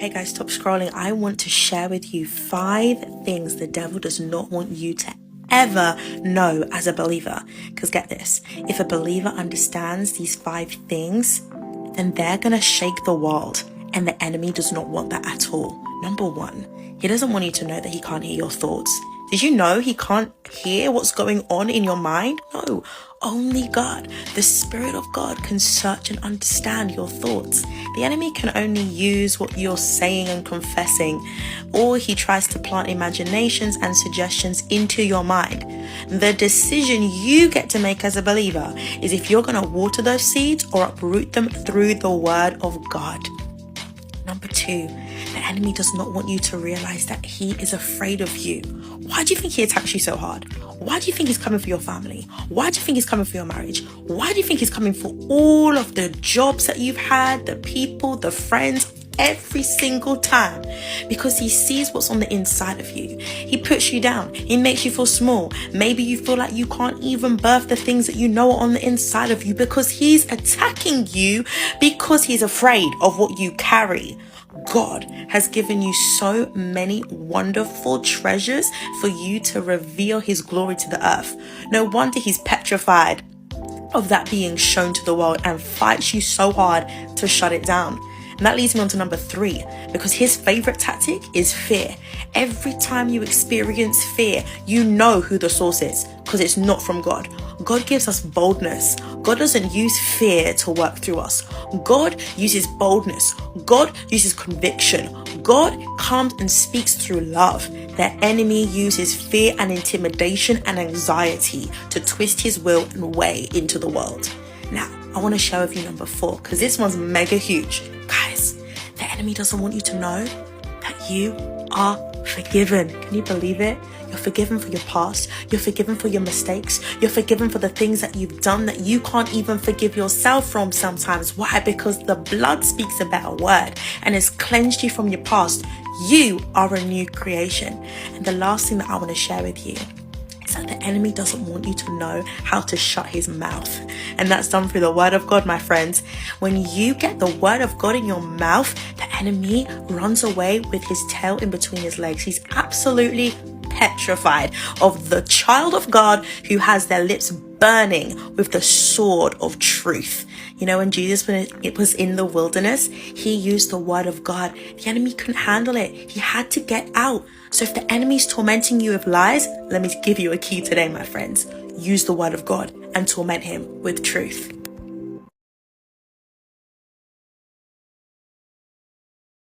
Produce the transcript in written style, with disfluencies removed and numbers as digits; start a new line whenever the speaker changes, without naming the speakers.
Hey guys, stop scrolling. I want to share with you 5 things the devil does not want you to ever know as a believer. Because get this, if a believer understands these 5 things, then they're going to shake the world. And the enemy does not want that at all. Number 1, he doesn't want you to know that he can't hear your thoughts. Did you know he can't hear what's going on in your mind? No, only God, the Spirit of God, can search and understand your thoughts. The enemy can only use what you're saying and confessing, or he tries to plant imaginations and suggestions into your mind. The decision you get to make as a believer is if you're going to water those seeds or uproot them through the Word of God. Number 2, the enemy does not want you to realize that he is afraid of you. Why do you think he attacks you so hard? Why do you think he's coming for your family? Why do you think he's coming for your marriage? Why do you think he's coming for all of the jobs that you've had, the people, the friends, every single time? Because he sees what's on the inside of you. He puts you down. He makes you feel small. Maybe you feel like you can't even birth the things that you know are on the inside of you, because he's attacking you because he's afraid of what you carry. God has given you so many wonderful treasures for you to reveal his glory to the earth. No wonder he's petrified of that being shown to the world and fights you so hard to shut it down. And that leads me on to number 3, because his favorite tactic is fear. Every time you experience fear, you know who the source is, because it's not from God. God gives us boldness. God doesn't use fear to work through us. God uses boldness. God uses conviction. God comes and speaks through love. The enemy uses fear and intimidation and anxiety to twist his will and way into the world. Now, I want to share with you number 4, because this one's mega huge. Guys, the enemy doesn't want you to know that you are forgiven. Can you believe it? You're forgiven for your past. You're forgiven for your mistakes. You're forgiven for the things that you've done that you can't even forgive yourself from sometimes. Why? Because the blood speaks a better word and has cleansed you from your past. You are a new creation. And the last thing that I want to share with you is that the enemy doesn't want you to know how to shut his mouth. And that's done through the Word of God, my friends. When you get the Word of God in your mouth, the enemy runs away with his tail in between his legs. He's absolutely petrified of the child of God who has their lips burning with the sword of truth. You know, when Jesus was in the wilderness, he used the Word of God. The enemy couldn't handle it. He had to get out. So if the enemy's tormenting you with lies, let me give you a key today, my friends. Use the Word of God and torment him with truth.